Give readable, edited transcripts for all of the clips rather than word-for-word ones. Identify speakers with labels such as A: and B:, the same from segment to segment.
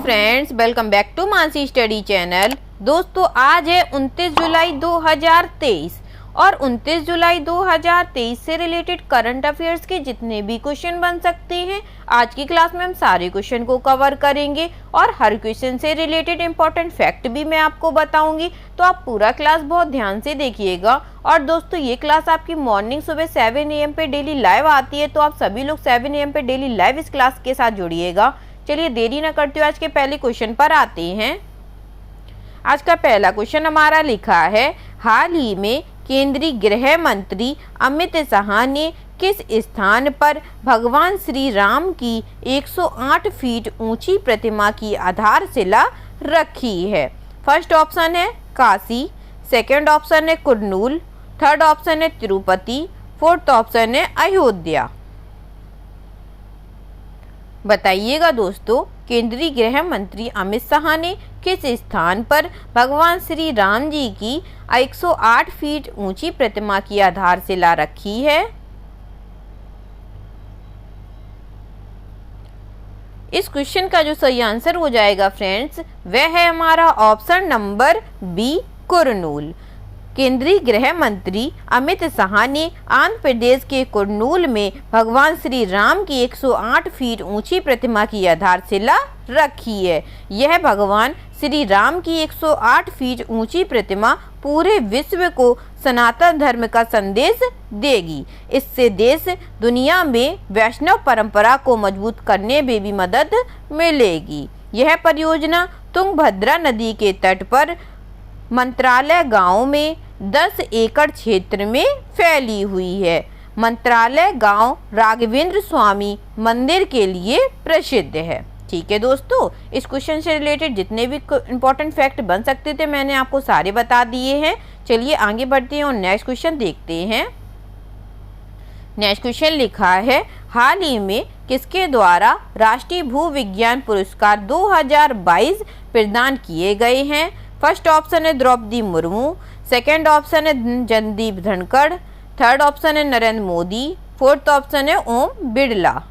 A: Friends, welcome back to Mansi study channel. दोस्तों, आज है 29 जुलाई 2023 और 29 जुलाई 2023 से रिलेटेड करंट अफेयर्स के जितने भी क्वेश्चन बन सकते हैं, आज की क्लास में हम सारे क्वेश्चन को कवर करेंगे और हर क्वेश्चन से रिलेटेड इंपॉर्टेंट फैक्ट भी मैं आपको बताऊंगी। तो आप पूरा क्लास बहुत ध्यान से देखिएगा। और दोस्तों, ये क्लास आपकी मॉर्निंग सुबह 7 AM पे डेली लाइव आती है, तो आप सभी लोग 7 AM पे डेली लाइव इस क्लास के साथ जुड़िएगा। चलिए देरी न करते हुए आज के पहले क्वेश्चन पर आते हैं। आज का पहला क्वेश्चन हमारा लिखा है, हाल ही में केंद्रीय गृह मंत्री अमित शाह ने किस स्थान पर भगवान श्री राम की 108 फीट ऊंची प्रतिमा की आधारशिला रखी है? फर्स्ट ऑप्शन है काशी, सेकंड ऑप्शन है कुरनूल, थर्ड ऑप्शन है तिरुपति, फोर्थ ऑप्शन है अयोध्या। बताइएगा दोस्तों, केंद्रीय गृह मंत्री अमित शाह ने किस स्थान पर भगवान श्री राम जी की 108 फीट ऊंची प्रतिमा की आधारशिला रखी है? इस क्वेश्चन का जो सही आंसर हो जाएगा फ्रेंड्स, वह है हमारा ऑप्शन नंबर बी, कुरनूल। केंद्रीय गृह मंत्री अमित शाह ने आंध्र प्रदेश के कुरनूल में भगवान श्री राम की 108 फीट ऊंची प्रतिमा की आधारशिला रखी है। यह भगवान श्री राम की 108 फीट ऊंची प्रतिमा पूरे विश्व को सनातन धर्म का संदेश देगी। इससे देश दुनिया में वैष्णव परंपरा को मजबूत करने में भी मदद मिलेगी। यह परियोजना तुंगभद्रा नदी के तट पर मंत्रालय गांव में 10 एकड़ क्षेत्र में फैली हुई है। मंत्रालय गांव राघवेंद्र स्वामी मंदिर के लिए प्रसिद्ध है। ठीक है दोस्तों, इस क्वेश्चन से रिलेटेड जितने भी इंपॉर्टेंट फैक्ट बन सकते थे मैंने आपको सारे बता दिए हैं। चलिए आगे बढ़ते हैं और नेक्स्ट क्वेश्चन देखते हैं। नेक्स्ट क्वेश्चन लिखा है, हाल ही में किसके द्वारा राष्ट्रीय भूविज्ञान पुरस्कार 2022 प्रदान किए गए हैं? फर्स्ट ऑप्शन है द्रौपदी मुर्मू, सेकंड ऑप्शन है जगदीप धनखड़, थर्ड ऑप्शन है नरेंद्र मोदी, फोर्थ ऑप्शन है ओम बिरला।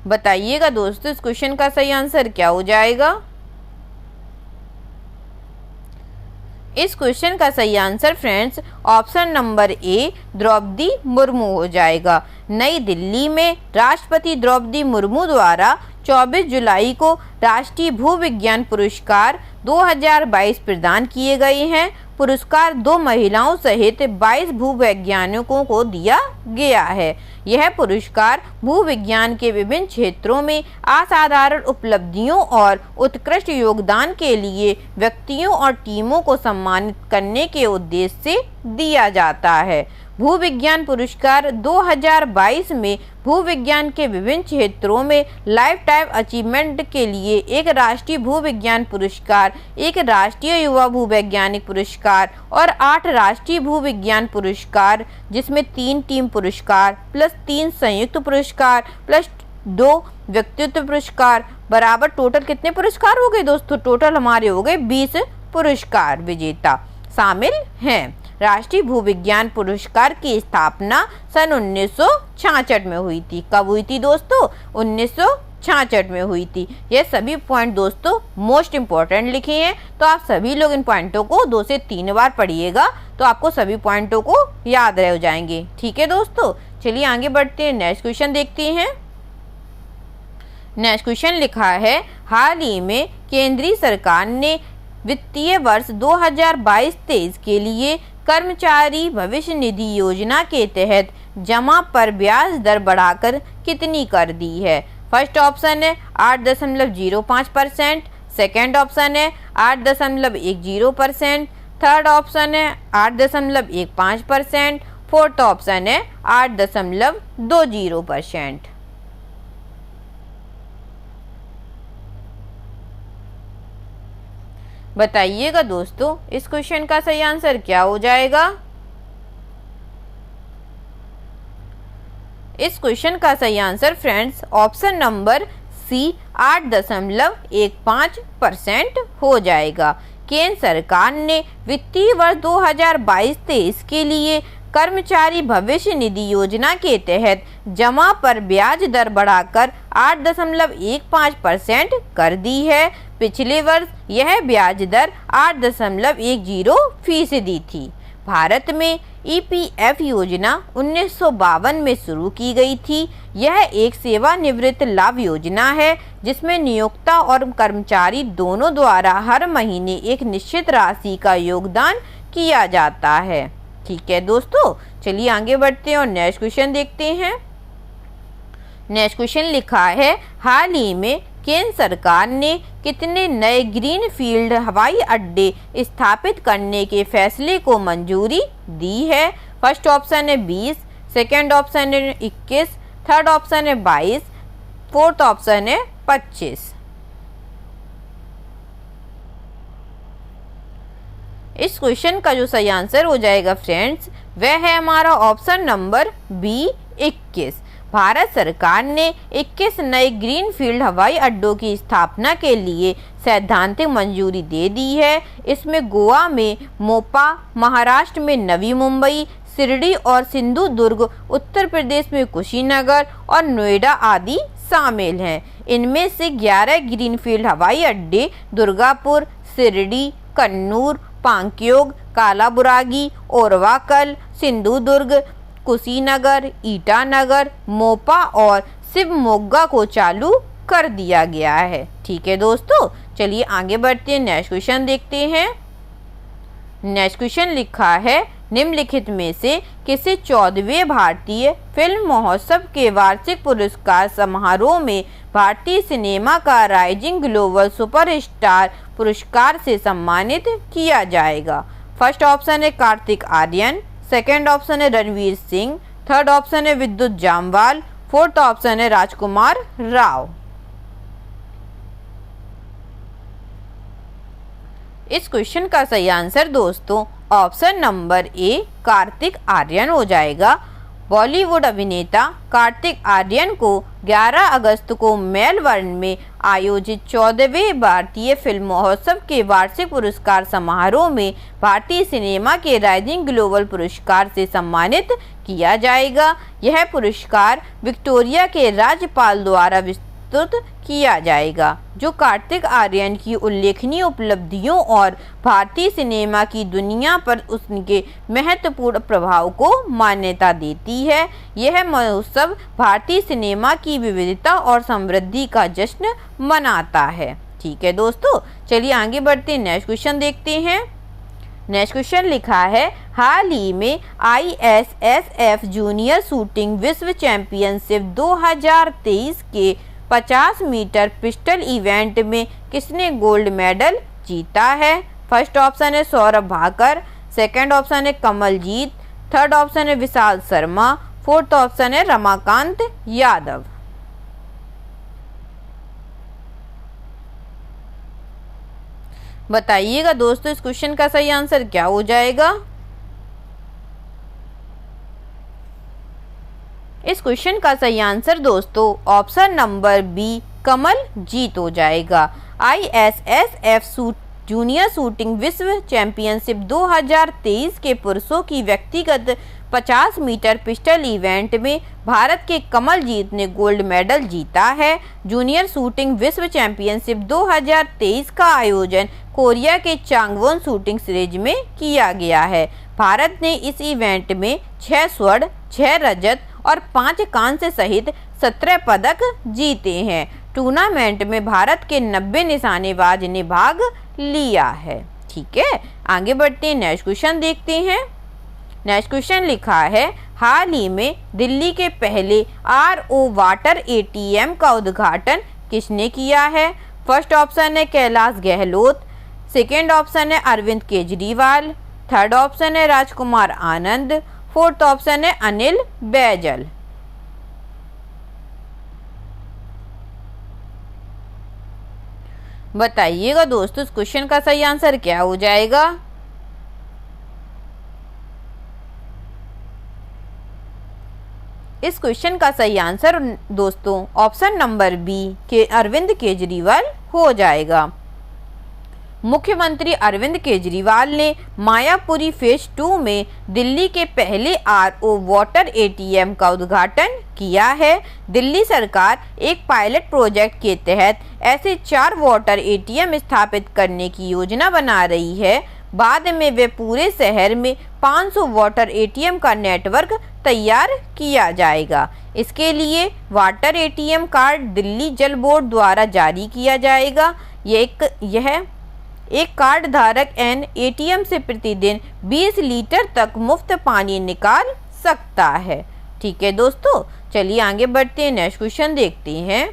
A: बताइएगा दोस्तों, इस क्वेश्चन का सही आंसर क्या हो जाएगा? इस क्वेश्चन का सही answer friends option number A, Droupadi Murmu हो जाएगा। नई दिल्ली में राष्ट्रपति द्रौपदी मुर्मू द्वारा 24 जुलाई को राष्ट्रीय भूविज्ञान पुरस्कार 2022 प्रदान किए गए हैं। पुरस्कार 2 महिलाओं सहित 22 भूवैज्ञानिकों को दिया गया है। यह पुरस्कार भूविज्ञान के विभिन्न क्षेत्रों में असाधारण उपलब्धियों और उत्कृष्ट योगदान के लिए व्यक्तियों और टीमों को सम्मानित करने के उद्देश्य से दिया जाता है। भूविज्ञान पुरस्कार 2022 में भूविज्ञान के विभिन्न क्षेत्रों में लाइफ टाइम अचीवमेंट के लिए एक राष्ट्रीय भूविज्ञान पुरस्कार, एक राष्ट्रीय युवा भूवैज्ञानिक पुरस्कार और 8 राष्ट्रीय भूविज्ञान पुरस्कार, जिसमें 3 टीम पुरस्कार प्लस 3 संयुक्त पुरस्कार प्लस 2 व्यक्तित्व पुरस्कार बराबर टोटल कितने पुरस्कार हो गए दोस्तों? टोटल हमारे हो गए 20 पुरस्कार विजेता शामिल हैं। राष्ट्रीय भूविज्ञान पुरस्कार की स्थापना सन 1966 में हुई थी। कब हुई थी दोस्तों? 1966 में हुई थी। ये सभी पॉइंट दोस्तों मोस्ट इम्पोर्टेंट लिखे हैं, तो आप सभी लोग इन पॉइंटों को 2 से 3 बार पढ़िएगा, तो आपको सभी पॉइंटों को याद रह जाएंगे। ठीक है दोस्तों, चलिए आगे बढ़ते हैं, नेक्स्ट क्वेश्चन देखते हैं। नेक्स्ट क्वेश्चन लिखा है, हाल ही में केंद्रीय सरकार ने वित्तीय वर्ष 2022-23 के लिए कर्मचारी भविष्य निधि योजना के तहत जमा पर ब्याज दर बढ़ाकर कितनी कर दी है? फर्स्ट ऑप्शन है 8.05%, सेकेंड ऑप्शन है 8.10%, थर्ड ऑप्शन है 8.15%, फोर्थ ऑप्शन है 8.20%। बताइएगा दोस्तों, इस क्वेश्चन का सही आंसर क्या हो जाएगा? इस क्वेश्चन का सही answer friends option number C 8.15% हो जाएगा। केंद्र सरकार ने वित्तीय वर्ष 2022-23 के लिए कर्मचारी भविष्य निधि योजना के तहत जमा पर ब्याज दर बढ़ाकर 8.15% कर दी है। पिछले वर्ष यह ब्याज दर 8.10% थी। भारत में EPF योजना 1952 में शुरू की गई थी। यह एक सेवानिवृत्त लाभ योजना है जिसमें नियोक्ता और कर्मचारी दोनों द्वारा हर महीने एक निश्चित राशि का योगदान किया जाता है। ठीक है दोस्तों, चलिए आगे बढ़ते हैं और नेक्स्ट क्वेश्चन देखते हैं। नेक्स्ट क्वेश्चन लिखा है, हाल ही में केंद्र सरकार ने कितने नए ग्रीन फील्ड हवाई अड्डे स्थापित करने के फैसले को मंजूरी दी है? फर्स्ट ऑप्शन है 20, सेकंड ऑप्शन है 21, थर्ड ऑप्शन है 22, फोर्थ ऑप्शन है 25। इस क्वेश्चन का जो सही आंसर हो जाएगा फ्रेंड्स, वह है हमारा ऑप्शन नंबर बी 21। भारत सरकार ने 21 नए ग्रीन फील्ड हवाई अड्डों की स्थापना के लिए सैद्धांतिक मंजूरी दे दी है। इसमें गोवा में मोपा, महाराष्ट्र में नवी मुंबई, शिरडी और सिंधुदुर्ग, उत्तर प्रदेश में कुशीनगर और नोएडा आदि शामिल हैं। इनमें से 11 ग्रीनफील्ड हवाई अड्डे दुर्गापुर, शिरडी, कन्नूर, पांक्योंग, कालाबुरागी, ओरवाकल, सिंधुदुर्ग, कुशीनगर, ईटानगर, मोपा और शिवमोग्गा को चालू कर दिया गया है। ठीक है दोस्तों, चलिए आगे बढ़ते हैं, नेक्स्ट क्वेश्चन देखते हैं। नेक्स्ट क्वेश्चन लिखा है, निम्नलिखित में से किसे 14वें भारतीय फिल्म महोत्सव के वार्षिक पुरस्कार समारोह में भारतीय सिनेमा का राइजिंग ग्लोबल सुपरस्टार पुरस्कार से सम्मानित किया जाएगा? फर्स्ट ऑप्शन है कार्तिक आर्यन, सेकंड ऑप्शन है रणवीर सिंह, थर्ड ऑप्शन है विद्युत जामवाल, फोर्थ ऑप्शन है राजकुमार राव। इस क्वेश्चन का सही आंसर दोस्तों option number A Kartik Aaryan हो जाएगा। बॉलीवुड अभिनेता कार्तिक आर्यन को 11 अगस्त को मेलबर्न में आयोजित 14वें भारतीय फिल्म महोत्सव के वार्षिक पुरस्कार समारोह में भारतीय सिनेमा के राइजिंग ग्लोबल पुरस्कार से सम्मानित किया जाएगा। यह पुरस्कार विक्टोरिया के राज्यपाल द्वारा विस्तृत किया जाएगा, जो कार्तिक आर्यन की उल्लेखनीय उपलब्धियों और भारतीय सिनेमा की दुनिया पर उसके महत्वपूर्ण प्रभाव को मान्यता देती है। यह महोत्सव भारतीय सिनेमा की विविधता और समृद्धि का जश्न मनाता है। ठीक है दोस्तों, चलिए आगे बढ़ते हैं, नेक्स्ट क्वेश्चन देखते हैं। नेक्स्ट क्वेश्चन लिखा है, हाल ही में ISSF जूनियर शूटिंग विश्व चैंपियनशिप 2023 के 50 मीटर पिस्टल इवेंट में किसने गोल्ड मेडल जीता है? फर्स्ट ऑप्शन है सौरभ भाकर, सेकंड ऑप्शन है कमलजीत, थर्ड ऑप्शन है विशाल शर्मा, फोर्थ ऑप्शन है रमाकांत यादव। बताइएगा दोस्तों इस क्वेश्चन का सही आंसर क्या हो जाएगा? इस क्वेश्चन का सही आंसर दोस्तों ऑप्शन नंबर बी कमलजीत हो जाएगा। ISSF जूनियर शूटिंग विश्व चैंपियनशिप 2023 के पुरुषों की व्यक्तिगत 50 मीटर पिस्टल इवेंट में भारत के कमलजीत ने गोल्ड मेडल जीता है। जूनियर शूटिंग विश्व चैंपियनशिप 2023 का आयोजन कोरिया के चांगवोन शूटिंग सीरीज में किया गया है। भारत ने इस इवेंट में 6 स्वर्ण, 6 रजत और 5 कांस्य सहित 17 पदक जीते हैं। टूर्नामेंट में भारत के 90 निशानेबाज ने भाग लिया है। ठीक है, आगे बढ़ते हैं, नेक्स्ट क्वेश्चन देखते हैं। नेक्स्ट क्वेश्चन लिखा है, हाल ही में दिल्ली के पहले RO वाटर ATM का उद्घाटन किसने किया है? फर्स्ट ऑप्शन है कैलाश गहलोत, सेकेंड ऑप्शन है अरविंद केजरीवाल, थर्ड ऑप्शन है राजकुमार आनंद, फोर्थ ऑप्शन है अनिल बैजल। बताइएगा दोस्तों इस क्वेश्चन का सही आंसर क्या हो जाएगा? इस क्वेश्चन का सही आंसर दोस्तों ऑप्शन नंबर बी के अरविंद केजरीवाल हो जाएगा। मुख्यमंत्री अरविंद केजरीवाल ने मायापुरी फेज 2 में दिल्ली के पहले आरओ वाटर एटीएम का उद्घाटन किया है। दिल्ली सरकार एक पायलट प्रोजेक्ट के तहत ऐसे 4 वाटर एटीएम स्थापित करने की योजना बना रही है। बाद में वे पूरे शहर में 500 वाटर एटीएम का नेटवर्क तैयार किया जाएगा। इसके लिए वाटर एटीएम कार्ड दिल्ली जल बोर्ड द्वारा जारी किया जाएगा। यह एक कार्ड धारक एटीएम से प्रतिदिन 20 लीटर तक मुफ्त पानी निकाल सकता है। ठीक है दोस्तों, चलिए आगे बढ़ते हैं, नेक्स्ट क्वेश्चन देखते हैं।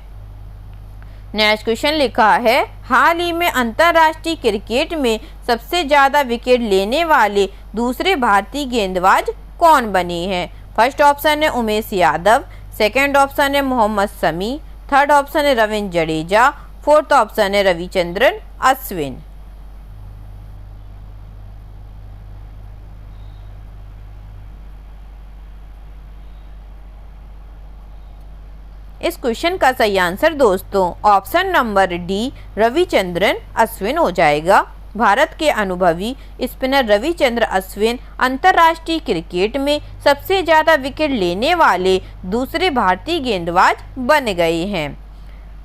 A: नेक्स्ट क्वेश्चन लिखा है, हाल ही में अंतर्राष्ट्रीय क्रिकेट में सबसे ज़्यादा विकेट लेने वाले दूसरे भारतीय गेंदबाज कौन बने हैं? फर्स्ट ऑप्शन है उमेश यादव, सेकंड ऑप्शन है मोहम्मद शमी, थर्ड ऑप्शन है रविंद्र जडेजा, फोर्थ ऑप्शन है रविचंद्रन अश्विन। इस क्वेश्चन का सही आंसर दोस्तों option number D Ravichandran Ashwin हो जाएगा। भारत के अनुभवी स्पिनर रविचंद्र अश्विन अंतर्राष्ट्रीय क्रिकेट में सबसे ज़्यादा विकेट लेने वाले दूसरे भारतीय गेंदबाज बन गए हैं।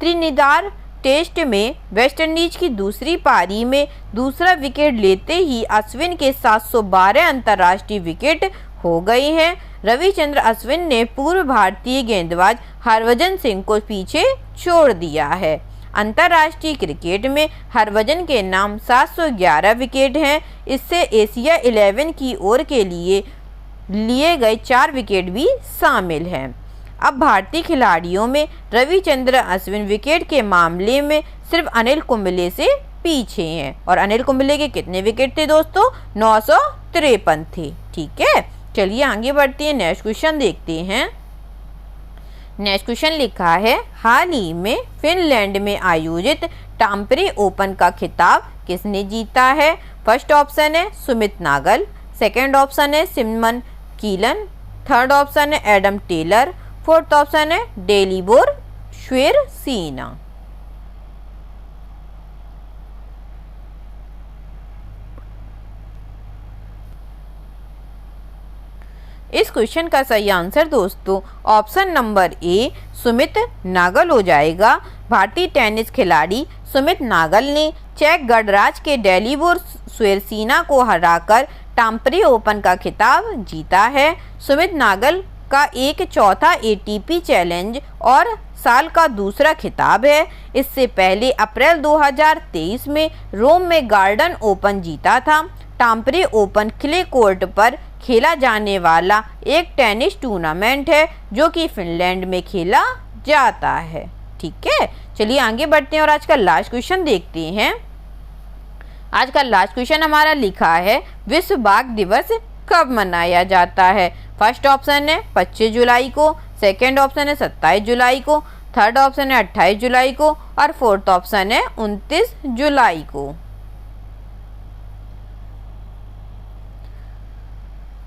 A: त्रिनिदाद टेस्ट में वेस्टइंडीज की दूसरी पारी में दूसरा विकेट लेते ही अश्विन के 712 अंतर्राष्ट्रीय विकेट हो गए हैं। रविचंद्र अश्विन ने पूर्व भारतीय गेंदबाज हरभजन सिंह को पीछे छोड़ दिया है। अंतर्राष्ट्रीय क्रिकेट में हरभजन के नाम 711 विकेट हैं। इससे एशिया 11 की ओर के लिए गए 4 विकेट भी शामिल हैं। अब भारतीय खिलाड़ियों में रविचंद्र अश्विन विकेट के मामले में सिर्फ अनिल कुंबले से पीछे हैं। और अनिल कुंबले के कितने विकेट थे दोस्तों? 953 थे। ठीक है, चलिए आगे बढ़ते हैं, नेक्स्ट क्वेश्चन देखते हैं। नेक्स्ट क्वेश्चन लिखा है, हाल ही में फिनलैंड में आयोजित टाम्परे ओपन का खिताब किसने जीता है? फर्स्ट ऑप्शन है सुमित नागल, सेकंड ऑप्शन है सिमन कीलन, थर्ड ऑप्शन है एडम टेलर, फोर्थ ऑप्शन है डेलिबोर श्वेरसीना। इस क्वेश्चन का सही आंसर दोस्तों option number A Sumit Nagal हो जाएगा। भारतीय टेनिस खिलाड़ी सुमित नागल ने चेक गणराज्य के डेलिबोर श्वेरसीना को हराकर टाम्परे ओपन का खिताब जीता है। सुमित नागल का एक चौथा एटीपी चैलेंज और साल का दूसरा खिताब है। इससे पहले अप्रैल 2023 में रोम में गार्डन ओपन जीता था। टाम्परे ओपन क्ले कोर्ट पर खेला जाने वाला एक टेनिस टूर्नामेंट है जो कि फिनलैंड में खेला जाता है। ठीक है, चलिए आगे बढ़ते हैं और आज का लास्ट क्वेश्चन देखते हैं। आज का लास्ट क्वेश्चन हमारा लिखा है, विश्व बाघ दिवस कब मनाया जाता है? फर्स्ट ऑप्शन है 25 जुलाई को, सेकंड ऑप्शन है 27 जुलाई को, थर्ड ऑप्शन है 28 जुलाई को और फोर्थ ऑप्शन है 29 जुलाई को।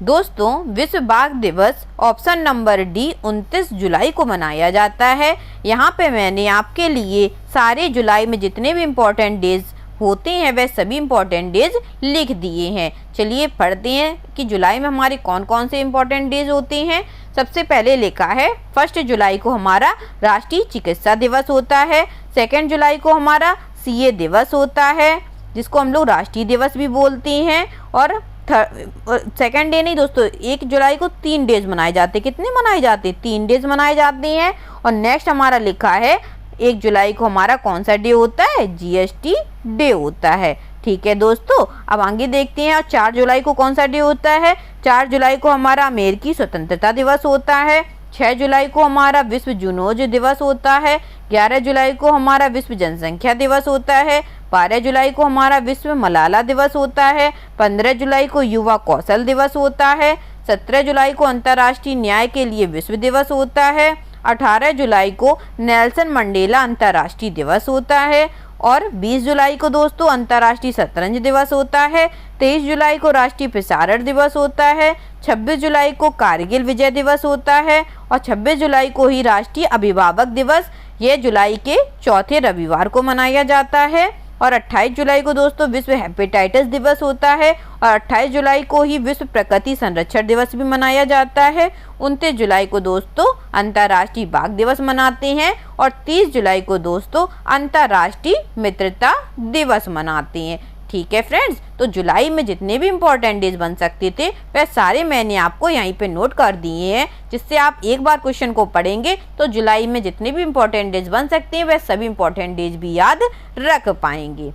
A: दोस्तों विश्व बाघ दिवस ऑप्शन नंबर डी 29 जुलाई को मनाया जाता है। यहाँ पे मैंने आपके लिए सारे जुलाई में जितने भी इम्पोर्टेंट डेज होते हैं वह सभी इम्पोर्टेंट डेज लिख दिए हैं। चलिए पढ़ते हैं कि जुलाई में हमारे कौन कौन से इम्पोर्टेंट डेज होते हैं। सबसे पहले लिखा है 1 जुलाई को हमारा राष्ट्रीय चिकित्सा दिवस होता है। 2 जुलाई को हमारा सीए दिवस होता है जिसको हम लोग राष्ट्रीय दिवस भी बोलते हैं। और सेकेंड डे नहीं दोस्तों, 1 जुलाई को 3 डेज मनाए जाते। कितने मनाए जाते? 3 डेज मनाए जाते हैं। और नेक्स्ट हमारा लिखा है 1 जुलाई को हमारा कौन सा डे होता है? जीएसटी डे होता है। ठीक है दोस्तों, अब आगे देखते हैं। और 4 जुलाई को कौन सा डे होता है? 4 जुलाई को हमारा अमेरिकी स्वतंत्रता दिवस होता है। 6 जुलाई को हमारा विश्व जूनोज दिवस होता है। 11 जुलाई को हमारा विश्व जनसंख्या दिवस होता है। 12 जुलाई को हमारा विश्व मलाला दिवस होता है। 15 जुलाई को युवा कौशल दिवस होता है। 17 जुलाई को अंतर्राष्ट्रीय न्याय के लिए विश्व दिवस होता है। 18 जुलाई को नेल्सन मंडेला अंतर्राष्ट्रीय दिवस होता है। और 20 जुलाई को दोस्तों अंतर्राष्ट्रीय शतरंज दिवस होता है। 23 जुलाई को राष्ट्रीय प्रसारण दिवस होता है। 26 जुलाई को कारगिल विजय दिवस होता है। और 26 जुलाई को ही राष्ट्रीय अभिभावक दिवस, यह जुलाई के चौथे रविवार को मनाया जाता है। और 28 जुलाई को दोस्तों विश्व हेपेटाइटिस दिवस होता है और 28 जुलाई को ही विश्व प्रकृति संरक्षण दिवस भी मनाया जाता है। 29 जुलाई को दोस्तों अंतर्राष्ट्रीय बाघ दिवस मनाते हैं और 30 जुलाई को दोस्तों अंतर्राष्ट्रीय मित्रता दिवस मनाते हैं। ठीक है फ्रेंड्स, तो जुलाई में जितने भी इम्पोर्टेंट डेज बन सकते थे वह सारे मैंने आपको यहीं पे नोट कर दिए हैं, जिससे आप एक बार क्वेश्चन को पढ़ेंगे तो जुलाई में जितने भी इम्पोर्टेंट डेज बन सकते हैं वह सभी इम्पोर्टेंट डेज भी याद रख पाएंगे।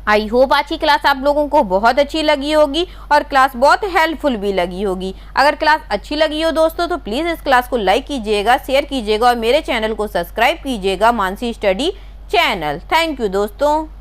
A: आई होप आज की क्लास आप लोगों को बहुत अच्छी लगी होगी और क्लास बहुत हेल्पफुल भी लगी होगी। अगर क्लास अच्छी लगी हो दोस्तों तो प्लीज़ इस क्लास को लाइक कीजिएगा, शेयर कीजिएगा और मेरे चैनल को सब्सक्राइब कीजिएगा, Mansi study channel. Thank you दोस्तों।